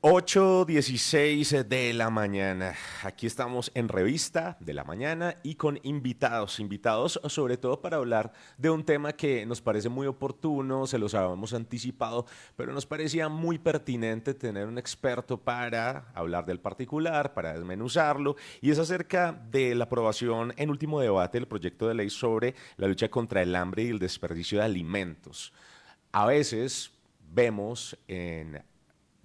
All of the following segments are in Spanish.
8:16 de la mañana. Aquí estamos en Revista de la Mañana y con invitados sobre todo para hablar de un tema que nos parece muy oportuno, se los habíamos anticipado, pero nos parecía muy pertinente tener un experto para hablar del particular, para desmenuzarlo, y es acerca de la aprobación en último debate del proyecto de ley sobre la lucha contra el hambre y el desperdicio de alimentos. A veces vemos en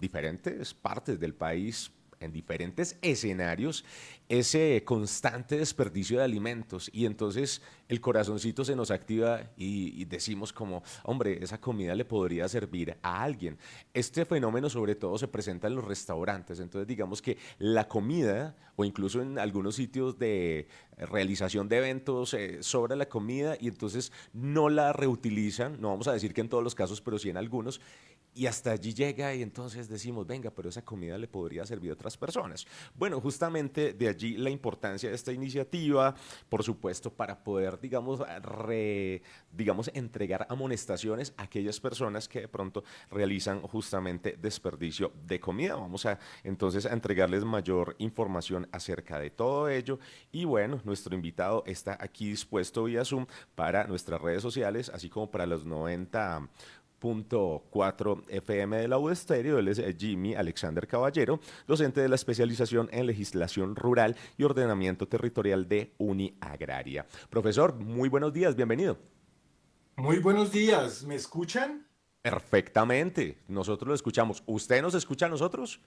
diferentes partes del país, en diferentes escenarios, ese constante desperdicio de alimentos y entonces el corazoncito se nos activa y decimos como, hombre, esa comida le podría servir a alguien. Este fenómeno sobre todo se presenta en los restaurantes, entonces digamos que la comida o incluso en algunos sitios de realización de eventos sobra la comida y entonces no la reutilizan, no vamos a decir que en todos los casos, pero sí en algunos, y hasta allí llega y entonces decimos, venga, pero esa comida le podría servir a otras personas. Bueno, justamente de allí la importancia de esta iniciativa, por supuesto, para poder, digamos, entregar amonestaciones a aquellas personas que de pronto realizan justamente desperdicio de comida. Vamos a entonces a entregarles mayor información acerca de todo ello. Y bueno, nuestro invitado está aquí dispuesto vía Zoom para nuestras redes sociales, así como para los 90.4 FM de la U Estéreo. Él es Jimmy Alexander Caballero, docente de la especialización en legislación rural y ordenamiento territorial de Uniagraria. Profesor, muy buenos días, bienvenido. Muy buenos días, ¿me escuchan? Perfectamente, nosotros lo escuchamos. ¿Usted nos escucha a nosotros?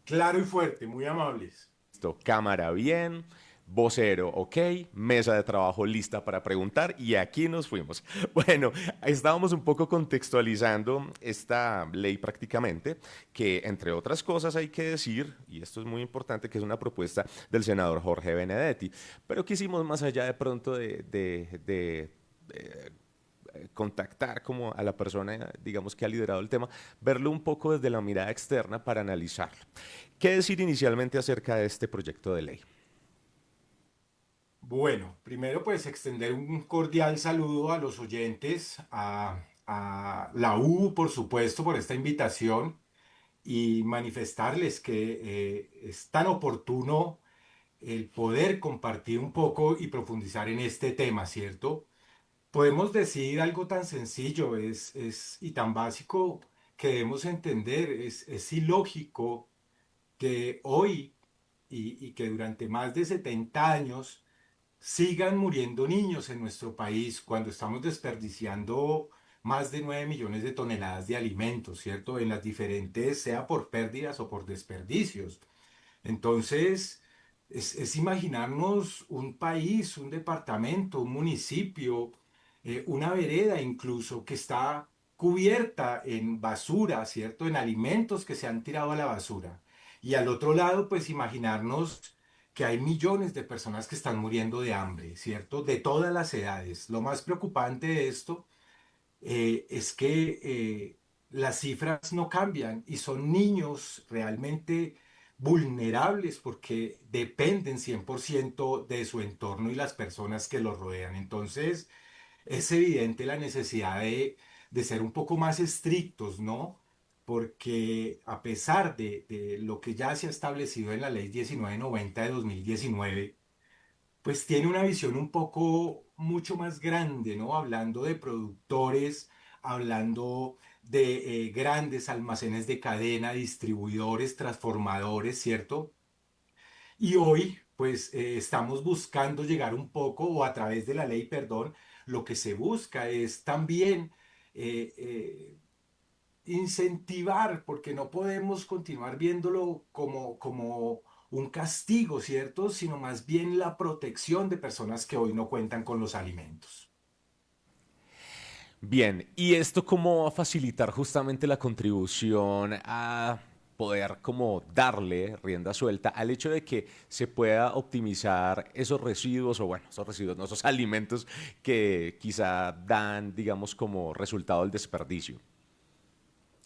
Claro y fuerte, muy amables. Listo, cámara bien, vocero ok, mesa de trabajo lista para preguntar y aquí nos fuimos. Bueno, estábamos un poco contextualizando esta ley prácticamente, que entre otras cosas hay que decir, y esto es muy importante, que es una propuesta del senador Jorge Benedetti, pero quisimos más allá de pronto contactar como a la persona, digamos, que ha liderado el tema, verlo un poco desde la mirada externa para analizarlo. ¿Qué decir inicialmente acerca de este proyecto de ley? Bueno, primero pues extender un cordial saludo a los oyentes, a la U, por supuesto, por esta invitación y manifestarles que es tan oportuno el poder compartir un poco y profundizar en este tema, ¿cierto? Podemos decir algo tan sencillo y tan básico que debemos entender, es ilógico que hoy y que durante más de 70 años sigan muriendo niños en nuestro país cuando estamos desperdiciando más de 9 millones de toneladas de alimentos, ¿cierto? En las diferentes, sea por pérdidas o por desperdicios. Entonces, es imaginarnos un país, un departamento, un municipio, una vereda incluso que está cubierta en basura, ¿cierto? En alimentos que se han tirado a la basura. Y al otro lado, pues imaginarnos que hay millones de personas que están muriendo de hambre, ¿cierto? De todas las edades. Lo más preocupante de esto es que las cifras no cambian y son niños realmente vulnerables porque dependen 100% de su entorno y las personas que los rodean. Entonces, es evidente la necesidad de ser un poco más estrictos, ¿no? Porque a pesar de lo que ya se ha establecido en la Ley 1990 de 2019, pues tiene una visión un poco mucho más grande, ¿no? Hablando de productores, hablando de grandes almacenes de cadena, distribuidores, transformadores, ¿cierto? Y hoy, pues estamos buscando llegar un poco, o a través de la ley, perdón, lo que se busca es también eh, eh, incentivar, porque no podemos continuar viéndolo como un castigo, ¿cierto? Sino más bien la protección de personas que hoy no cuentan con los alimentos. Bien, ¿y esto cómo va a facilitar justamente la contribución a poder como darle rienda suelta al hecho de que se pueda optimizar esos residuos o bueno, esos residuos, no, esos alimentos que quizá dan, digamos, como resultado el desperdicio?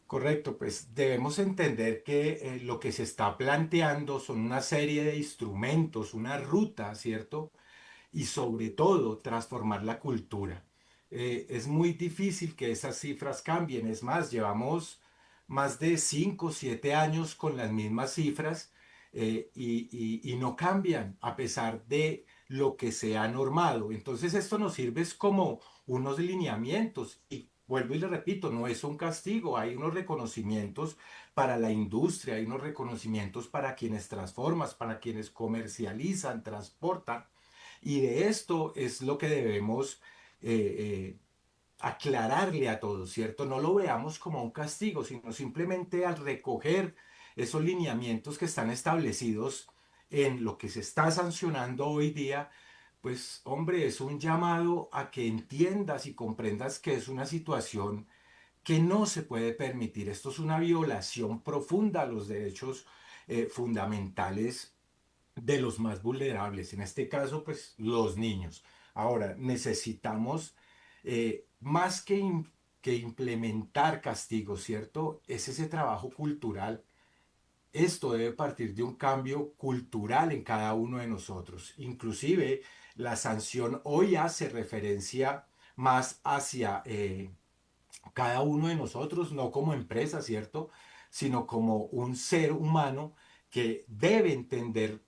Correcto, pues debemos entender que lo que se está planteando son una serie de instrumentos, una ruta, ¿cierto? Y sobre todo transformar la cultura. Es muy difícil que esas cifras cambien. Es más, llevamos más de 5 o 7 años con las mismas cifras y no cambian a pesar de lo que se ha normado. Entonces esto nos sirve es como unos lineamientos y vuelvo y le repito, no es un castigo, hay unos reconocimientos para la industria, hay unos reconocimientos para quienes transforman, para quienes comercializan, transportan y de esto es lo que debemos aclararle a todos, ¿cierto? No lo veamos como un castigo, sino simplemente al recoger esos lineamientos que están establecidos en lo que se está sancionando hoy día, pues hombre, es un llamado a que entiendas y comprendas que es una situación que no se puede permitir. Esto es una violación profunda a los derechos fundamentales de los más vulnerables, en este caso, pues los niños. Ahora, necesitamos más que implementar castigos, ¿cierto? Es ese trabajo cultural. Esto debe partir de un cambio cultural en cada uno de nosotros. Inclusive, la sanción hoy hace referencia más hacia cada uno de nosotros, no como empresa, ¿cierto? Sino como un ser humano que debe entender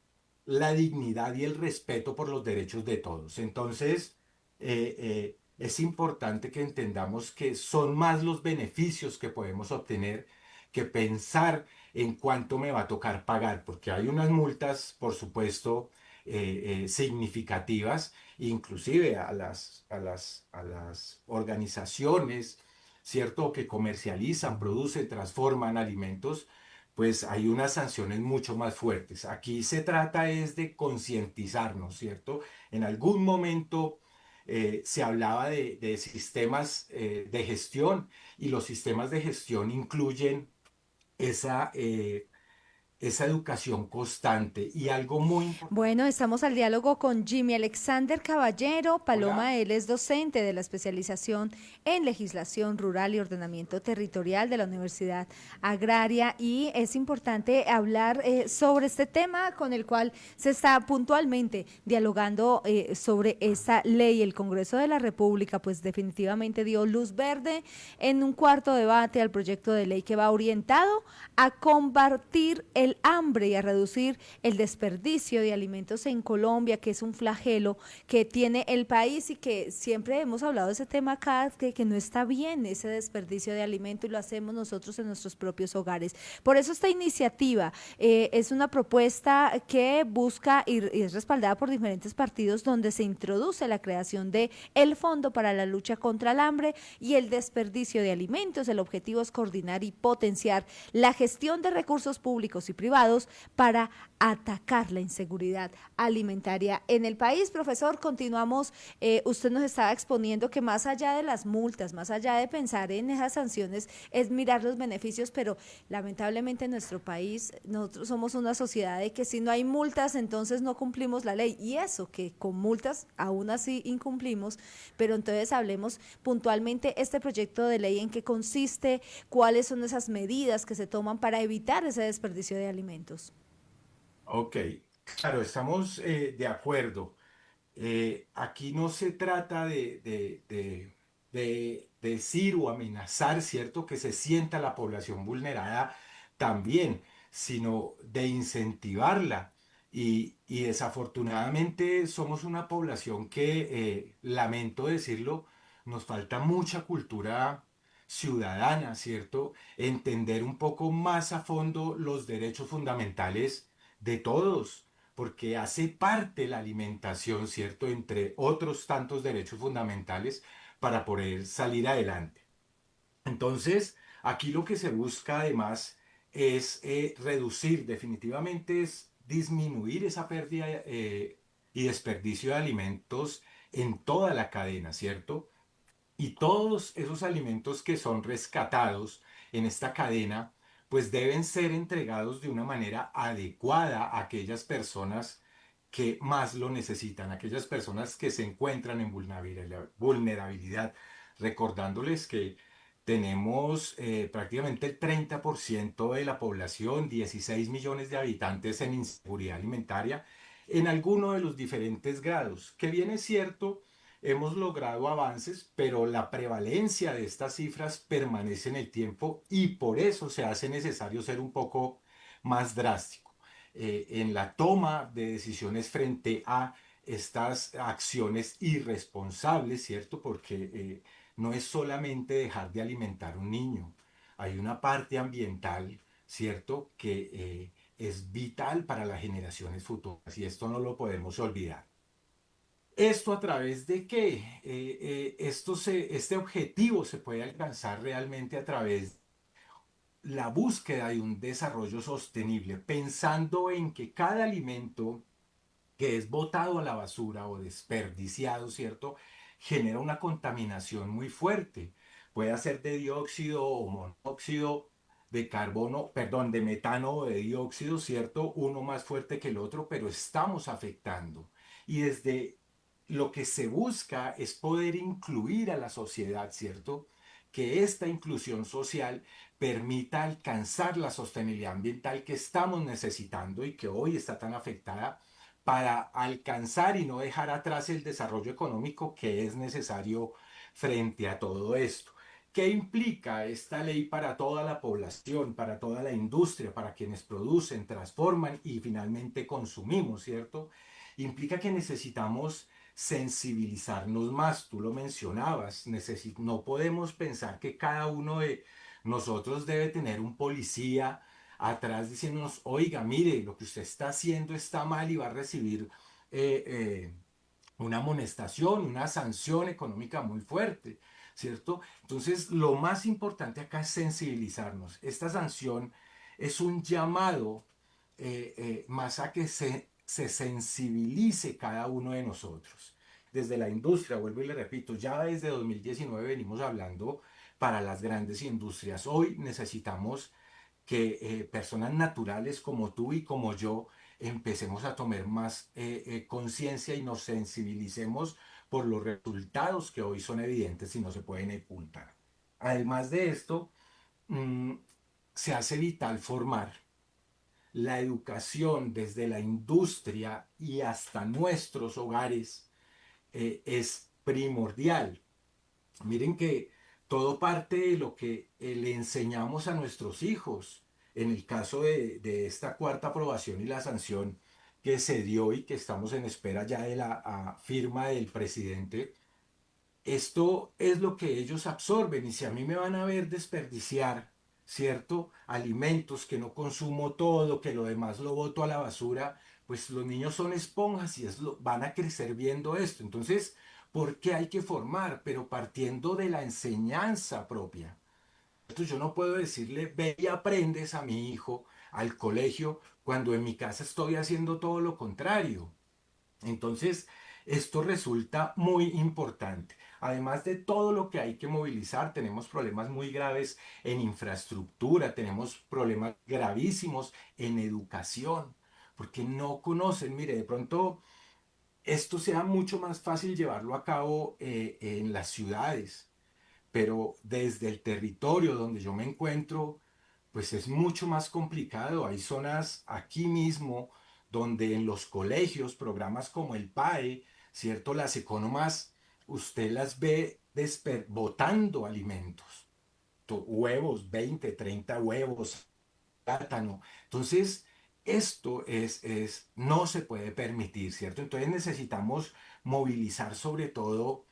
la dignidad y el respeto por los derechos de todos. Entonces, es importante que entendamos que son más los beneficios que podemos obtener que pensar en cuánto me va a tocar pagar, porque hay unas multas, por supuesto, significativas, inclusive a las organizaciones, ¿cierto? Que comercializan, producen, transforman alimentos, pues hay unas sanciones mucho más fuertes. Aquí se trata es de concientizarnos, ¿cierto? En algún momento se hablaba de sistemas de gestión y los sistemas de gestión incluyen esa, esa educación constante y algo muy importante. Bueno, estamos al diálogo con Jimmy Alexander Caballero. Hola. Paloma, él es docente de la especialización en legislación rural y ordenamiento territorial de la Universidad Agraria y es importante hablar sobre este tema con el cual se está puntualmente dialogando sobre esta ley. El Congreso de la República pues definitivamente dio luz verde en un cuarto debate al proyecto de ley que va orientado a combatir el hambre y a reducir el desperdicio de alimentos en Colombia, que es un flagelo que tiene el país y que siempre hemos hablado de ese tema acá, que no está bien ese desperdicio de alimento y lo hacemos nosotros en nuestros propios hogares. Por eso esta iniciativa es una propuesta que busca y es respaldada por diferentes partidos donde se introduce la creación de el Fondo para la lucha contra el hambre y el desperdicio de alimentos. El objetivo es coordinar y potenciar la gestión de recursos públicos y privados para atacar la inseguridad alimentaria en el país. Profesor, continuamos. Usted nos estaba exponiendo que más allá de las multas, más allá de pensar en esas sanciones, es mirar los beneficios, pero lamentablemente en nuestro país nosotros somos una sociedad de que si no hay multas, entonces no cumplimos la ley. Y eso, que con multas aún así incumplimos, pero entonces hablemos puntualmente este proyecto de ley en qué consiste, cuáles son esas medidas que se toman para evitar ese desperdicio de alimentos. Ok, claro, estamos de acuerdo. Aquí no se trata de decir o amenazar, ¿cierto? Que se sienta la población vulnerada también, sino de incentivarla. Y desafortunadamente somos una población que, lamento decirlo, nos falta mucha cultura ciudadana, ¿cierto? Entender un poco más a fondo los derechos fundamentales de todos porque hace parte la alimentación, ¿cierto? Entre otros tantos derechos fundamentales para poder salir adelante. Entonces, aquí lo que se busca además es reducir, definitivamente es disminuir esa pérdida y desperdicio de alimentos en toda la cadena, ¿cierto? Y todos esos alimentos que son rescatados en esta cadena, pues deben ser entregados de una manera adecuada a aquellas personas que más lo necesitan, aquellas personas que se encuentran en vulnerabilidad, recordándoles que tenemos prácticamente el 30% de la población, 16 millones de habitantes en inseguridad alimentaria, en alguno de los diferentes grados, que bien es cierto hemos logrado avances, pero la prevalencia de estas cifras permanece en el tiempo y por eso se hace necesario ser un poco más drástico en la toma de decisiones frente a estas acciones irresponsables, ¿cierto? Porque no es solamente dejar de alimentar a un niño, hay una parte ambiental, ¿cierto? Que es vital para las generaciones futuras y esto no lo podemos olvidar. ¿Esto a través de qué? Este objetivo se puede alcanzar realmente a través de la búsqueda de un desarrollo sostenible, pensando en que cada alimento que es botado a la basura o desperdiciado, ¿cierto? Genera una contaminación muy fuerte. Puede ser de dióxido o monóxido de carbono, perdón, de metano o de dióxido, ¿cierto? Uno más fuerte que el otro, pero estamos afectando. Y desde lo que se busca es poder incluir a la sociedad, ¿cierto? Que esta inclusión social permita alcanzar la sostenibilidad ambiental que estamos necesitando y que hoy está tan afectada para alcanzar y no dejar atrás el desarrollo económico que es necesario frente a todo esto. ¿Qué implica esta ley para toda la población, para toda la industria, para quienes producen, transforman y finalmente consumimos, ¿cierto? Implica que necesitamos sensibilizarnos más, tú lo mencionabas, no podemos pensar que cada uno de nosotros debe tener un policía atrás diciéndonos, oiga, mire, lo que usted está haciendo está mal y va a recibir eh, eh, una amonestación, una sanción económica muy fuerte, ¿cierto? Entonces, lo más importante acá es sensibilizarnos. Esta sanción es un llamado más a que se sensibilice cada uno de nosotros. Desde la industria, vuelvo y le repito, ya desde 2019 venimos hablando para las grandes industrias. Hoy necesitamos que personas naturales como tú y como yo empecemos a tomar más conciencia y nos sensibilicemos por los resultados que hoy son evidentes y no se pueden ocultar. Además de esto, mmm, se hace vital formar la educación desde la industria y hasta nuestros hogares es primordial. Miren que todo parte de lo que le enseñamos a nuestros hijos. En el caso de esta cuarta aprobación y la sanción que se dio y que estamos en espera ya de la firma del presidente, esto es lo que ellos absorben y si a mí me van a ver desperdiciar, ¿cierto? Alimentos que no consumo todo, que lo demás lo boto a la basura, pues los niños son esponjas y van a crecer viendo esto. Entonces, ¿por qué hay que formar? Pero partiendo de la enseñanza propia. Entonces yo no puedo decirle, ve y aprendes a mi hijo al colegio cuando en mi casa estoy haciendo todo lo contrario. Entonces, esto resulta muy importante. Además de todo lo que hay que movilizar, tenemos problemas muy graves en infraestructura, tenemos problemas gravísimos en educación, porque no conocen, mire, de pronto esto sea mucho más fácil llevarlo a cabo en las ciudades, pero desde el territorio donde yo me encuentro, pues es mucho más complicado. Hay zonas aquí mismo donde en los colegios, programas como el PAE, ¿cierto? Las economas, usted las ve botando alimentos, huevos, 20, 30 huevos, plátano. Entonces, esto no se puede permitir, ¿cierto? Entonces necesitamos movilizar sobre todo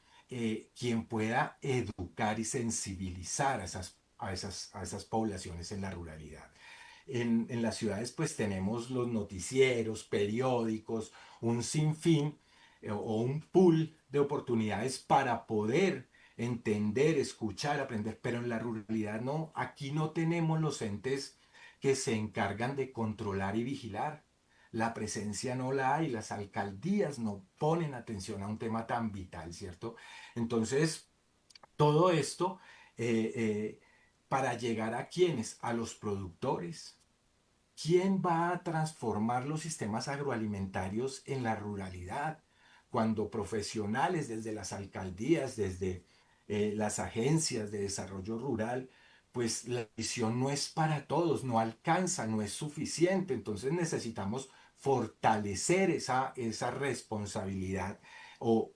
quien pueda educar y sensibilizar a esas poblaciones en la ruralidad. En las ciudades pues tenemos los noticieros, periódicos, un sinfín o un pool de oportunidades para poder entender, escuchar, aprender, pero en la ruralidad no, aquí no tenemos los entes que se encargan de controlar y vigilar. La presencia no la hay, las alcaldías no ponen atención a un tema tan vital, ¿cierto? Entonces, todo esto para llegar a quienes, a los productores. ¿Quién va a transformar los sistemas agroalimentarios en la ruralidad? Cuando profesionales desde las alcaldías, desde las agencias de desarrollo rural, pues la visión no es para todos, no alcanza, no es suficiente. Entonces necesitamos fortalecer esa responsabilidad o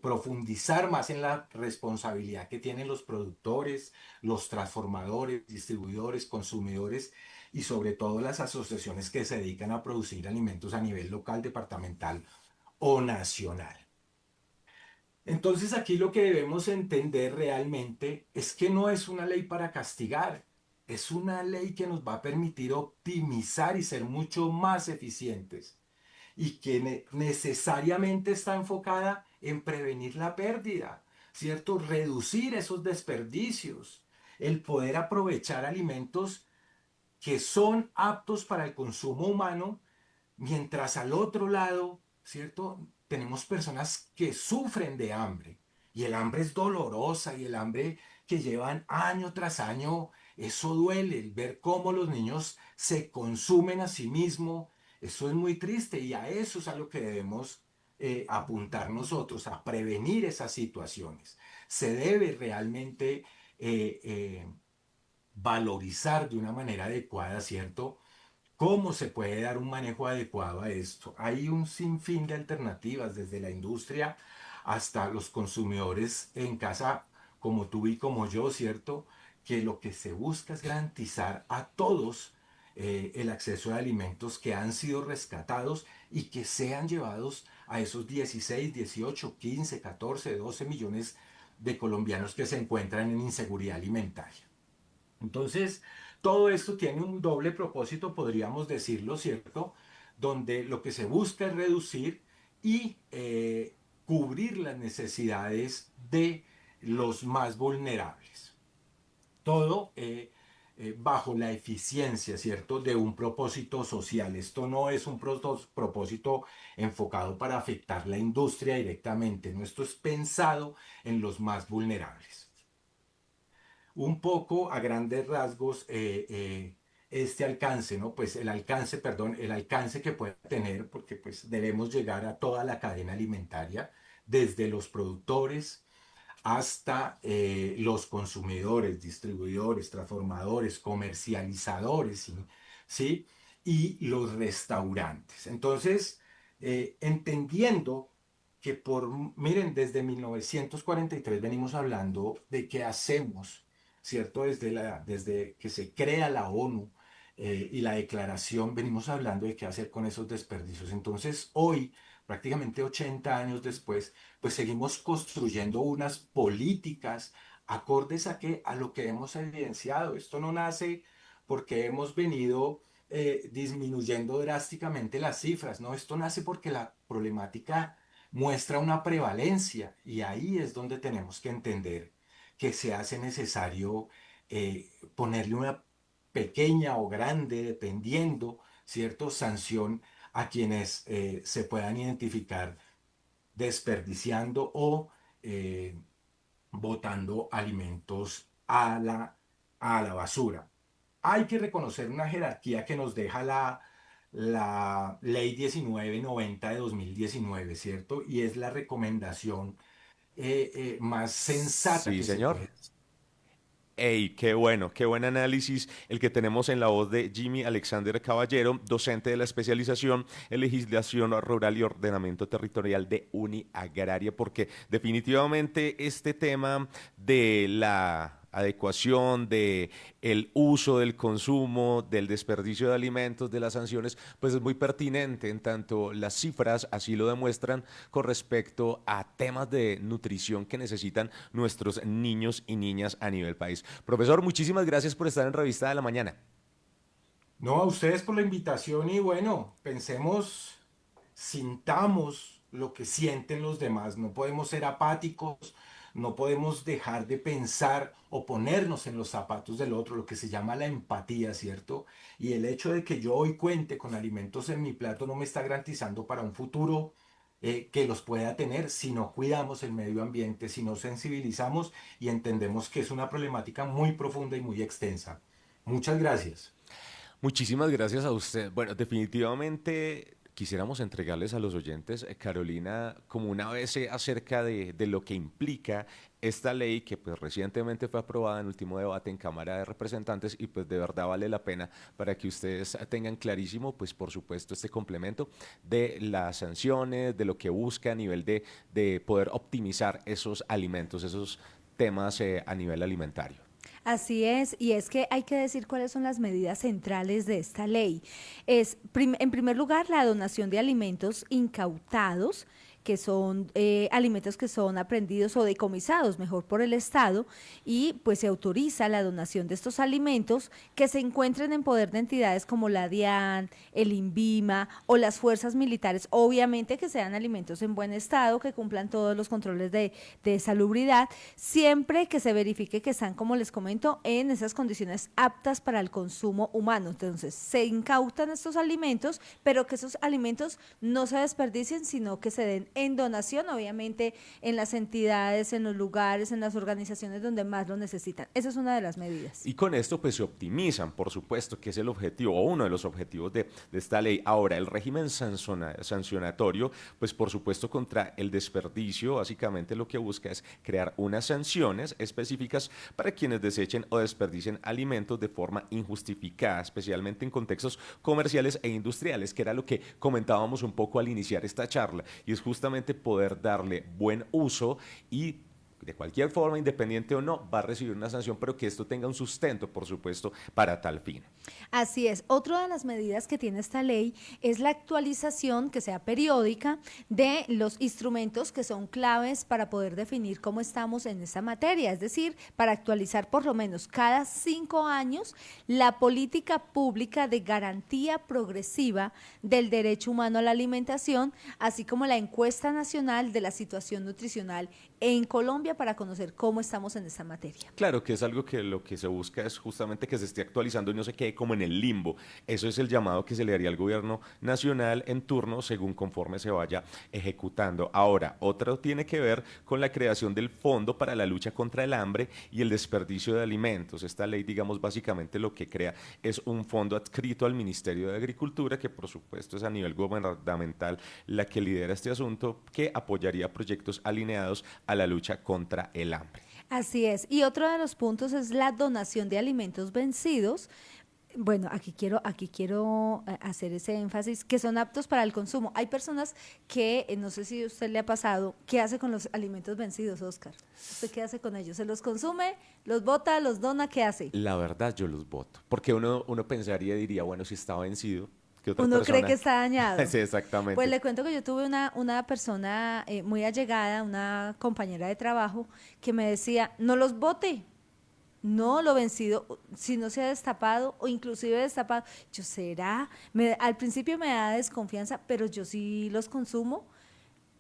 profundizar más en la responsabilidad que tienen los productores, los transformadores, distribuidores, consumidores y sobre todo las asociaciones que se dedican a producir alimentos a nivel local, departamental o nacional. Entonces aquí lo que debemos entender realmente es que no es una ley para castigar, es una ley que nos va a permitir optimizar y ser mucho más eficientes y que necesariamente está enfocada en prevenir la pérdida, ¿cierto? Reducir esos desperdicios, el poder aprovechar alimentos que son aptos para el consumo humano, mientras al otro lado, ¿cierto? Tenemos personas que sufren de hambre y el hambre es dolorosa y el hambre que llevan año tras año, eso duele, el ver cómo los niños se consumen a sí mismos, eso es muy triste y a eso es a lo que debemos apuntar nosotros, a prevenir esas situaciones. Se debe realmente valorizar de una manera adecuada, ¿cierto? ¿Cómo se puede dar un manejo adecuado a esto? Hay un sinfín de alternativas, desde la industria hasta los consumidores en casa, como tú y como yo, ¿cierto? Que lo que se busca es garantizar a todos el acceso a alimentos que han sido rescatados y que sean llevados a esos 16, 18, 15, 14, 12 millones de colombianos que se encuentran en inseguridad alimentaria. Entonces, todo esto tiene un doble propósito, podríamos decirlo, ¿cierto? Donde lo que se busca es reducir y cubrir las necesidades de los más vulnerables. Todo bajo la eficiencia, ¿cierto? De un propósito social. Esto no es un propósito enfocado para afectar la industria directamente, no, esto es pensado en los más vulnerables. Un poco a grandes rasgos este alcance, ¿no? Pues el alcance, perdón, el alcance que puede tener, porque pues debemos llegar a toda la cadena alimentaria, desde los productores hasta los consumidores, distribuidores, transformadores, comercializadores, ¿sí? ¿Sí? Y los restaurantes. Entonces, entendiendo que miren, desde 1943 venimos hablando de qué hacemos, ¿cierto? Desde que se crea la ONU y la declaración, venimos hablando de qué hacer con esos desperdicios. Entonces, hoy, prácticamente 80 años después, pues seguimos construyendo unas políticas acordes a lo que hemos evidenciado. Esto no nace porque hemos venido disminuyendo drásticamente las cifras, ¿no? Esto nace porque la problemática muestra una prevalencia y ahí es donde tenemos que entender que se hace necesario ponerle una pequeña o grande, dependiendo, ¿cierto?, sanción a quienes se puedan identificar desperdiciando o eh, botando alimentos a la basura. Hay que reconocer una jerarquía que nos deja la ley 1990 de 2019, ¿cierto? Y es la recomendación más sensata Sí, que se señor. puede. Hey, qué bueno, qué buen análisis el que tenemos en la voz de Jimmy Alexander Caballero, docente de la especialización en legislación rural y ordenamiento territorial de Uniagraria, porque definitivamente este tema de la adecuación, de el uso, del consumo, del desperdicio de alimentos, de las sanciones, pues es muy pertinente, en tanto las cifras así lo demuestran con respecto a temas de nutrición que necesitan nuestros niños y niñas a nivel país. Profesor, muchísimas gracias por estar en Revista de la Mañana. No, a ustedes por la invitación y bueno, pensemos, sintamos lo que sienten los demás. No podemos ser apáticos, no podemos dejar de pensar o ponernos en los zapatos del otro, lo que se llama la empatía, ¿cierto? Y el hecho de que yo hoy cuente con alimentos en mi plato no me está garantizando para un futuro que los pueda tener si no cuidamos el medio ambiente, si no sensibilizamos y entendemos que es una problemática muy profunda y muy extensa. Muchas gracias. Muchísimas gracias a usted. Bueno, definitivamente quisiéramos entregarles a los oyentes, Carolina, como una vez acerca de lo que implica esta ley que pues recientemente fue aprobada en último debate en Cámara de Representantes y pues de verdad vale la pena para que ustedes tengan clarísimo pues por supuesto este complemento de las sanciones, de lo que busca a nivel de poder optimizar esos alimentos, esos temas a nivel alimentario. Así es, y es que hay que decir cuáles son las medidas centrales de esta ley. En primer lugar, la donación de alimentos incautados, que son alimentos que son aprehendidos o decomisados, mejor por el Estado, y pues se autoriza la donación de estos alimentos que se encuentren en poder de entidades como la DIAN, el INVIMA o las fuerzas militares, obviamente que sean alimentos en buen estado, que cumplan todos los controles de salubridad, siempre que se verifique que están, como les comento, en esas condiciones aptas para el consumo humano. Entonces, se incautan estos alimentos, pero que esos alimentos no se desperdicien, sino que se den en donación, obviamente en las entidades, en los lugares, en las organizaciones donde más lo necesitan. Esa es una de las medidas. Y con esto pues se optimizan, por supuesto, que es el objetivo o uno de los objetivos de esta ley. Ahora, el régimen sancionatorio, pues por supuesto contra el desperdicio, básicamente lo que busca es crear unas sanciones específicas para quienes desechen o desperdicien alimentos de forma injustificada, especialmente en contextos comerciales e industriales, que era lo que comentábamos un poco al iniciar esta charla, y es justamente poder darle buen uso y de cualquier forma, independiente o no, va a recibir una sanción, pero que esto tenga un sustento, por supuesto, para tal fin. Así es. Otra de las medidas que tiene esta ley es la actualización, que sea periódica, de los instrumentos que son claves para poder definir cómo estamos en esta materia, es decir, para actualizar por lo menos cada 5 años la política pública de garantía progresiva del derecho humano a la alimentación, así como la encuesta nacional de la situación nutricional en Colombia para conocer cómo estamos en esta materia. Claro que es algo que lo que se busca es justamente que se esté actualizando y no se quede como en el limbo. Eso es el llamado que se le haría al gobierno nacional en turno según conforme se vaya ejecutando. Ahora, otro tiene que ver con la creación del Fondo para la Lucha contra el Hambre y el Desperdicio de Alimentos. Esta ley, digamos, básicamente lo que crea es un fondo adscrito al Ministerio de Agricultura, que por supuesto es a nivel gubernamental la que lidera este asunto, que apoyaría proyectos alineados a la lucha contra el hambre. Así es. Y otro de los puntos es la donación de alimentos vencidos. Bueno, aquí quiero hacer ese énfasis, que son aptos para el consumo. Hay personas que, no sé si a usted le ha pasado, ¿qué hace con los alimentos vencidos, Oscar? ¿Usted qué hace con ellos? ¿Se los consume, los bota, los dona? ¿Qué hace? La verdad, yo los voto, porque uno pensaría y diría, bueno, si está vencido, ¿qué otra Uno persona? cree que está dañado. Sí, exactamente. Pues le cuento que yo tuve una persona muy allegada, una compañera de trabajo, que me decía, no los bote, no lo vencido, si no se ha destapado o inclusive destapado. Yo, ¿será? Al principio me da desconfianza, pero yo sí los consumo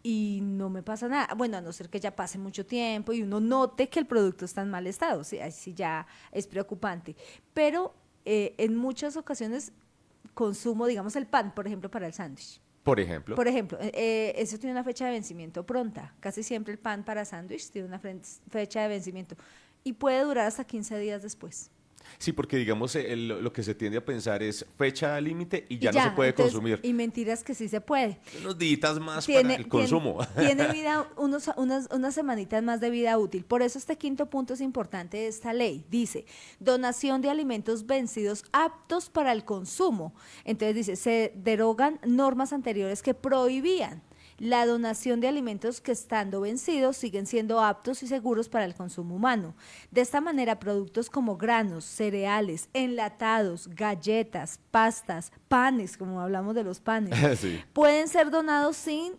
y no me pasa nada. Bueno, a no ser que ya pase mucho tiempo y uno note que el producto está en mal estado, sí, ahí sí ya es preocupante. Pero en muchas ocasiones consumo, digamos, el pan, por ejemplo, para el sándwich. Por ejemplo. Por ejemplo, eso tiene una fecha de vencimiento pronta. Casi siempre el pan para sándwich tiene una fecha de vencimiento y puede durar hasta 15 días después. Sí, porque digamos lo que se tiende a pensar es fecha límite y ya no se puede entonces, consumir. Y mentiras que sí se puede. Unos días más para el consumo. Tiene vida, unas semanitas más de vida útil. Por eso este quinto punto es importante de esta ley. Dice, donación de alimentos vencidos aptos para el consumo. Entonces dice, se derogan normas anteriores que prohibían la donación de alimentos que estando vencidos siguen siendo aptos y seguros para el consumo humano. De esta manera, productos como granos, cereales, enlatados, galletas, pastas, panes, como hablamos de los panes, Sí. pueden ser donados sin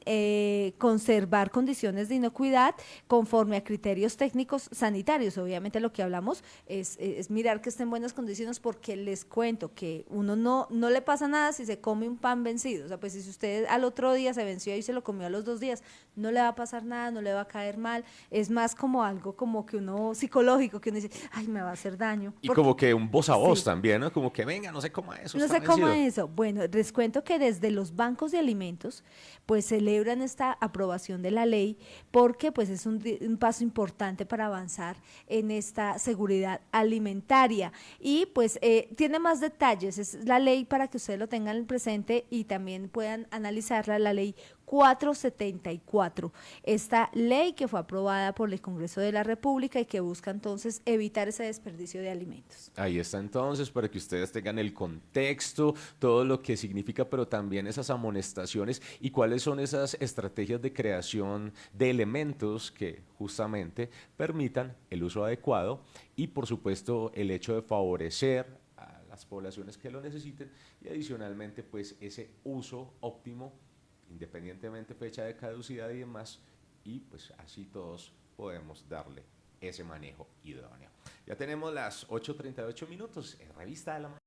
conservar condiciones de inocuidad conforme a criterios técnicos sanitarios. Obviamente lo que hablamos es mirar que esté en buenas condiciones, porque les cuento que uno no le pasa nada si se come un pan vencido. O sea, pues si usted al otro día se venció y se lo comió, comió a los 2 días, no le va a pasar nada, no le va a caer mal, es más como algo como que uno psicológico, que uno dice, ay, me va a hacer daño. Y Porque, como que un voz a voz sí, también, ¿no? Como que venga, no se coma eso, no está sé cómo vencido. eso. Bueno, les cuento que desde los bancos de alimentos, pues celebran esta aprobación de la ley porque pues es un paso importante para avanzar en esta seguridad alimentaria. Y pues tiene más detalles, es la ley para que ustedes lo tengan presente y también puedan analizarla, la ley 474. Esta ley que fue aprobada por el Congreso de la República y que busca entonces evitar ese desperdicio de alimentos. Ahí está entonces para que ustedes tengan el contexto, todo lo que significa, pero también esas amonestaciones y cuáles son esas estrategias de creación de elementos que justamente permitan el uso adecuado y por supuesto el hecho de favorecer a las poblaciones que lo necesiten y adicionalmente pues ese uso óptimo independientemente fecha de caducidad y demás, y pues así todos podemos darle ese manejo idóneo. Ya tenemos las 8:38 minutos en Revista de la Mañana.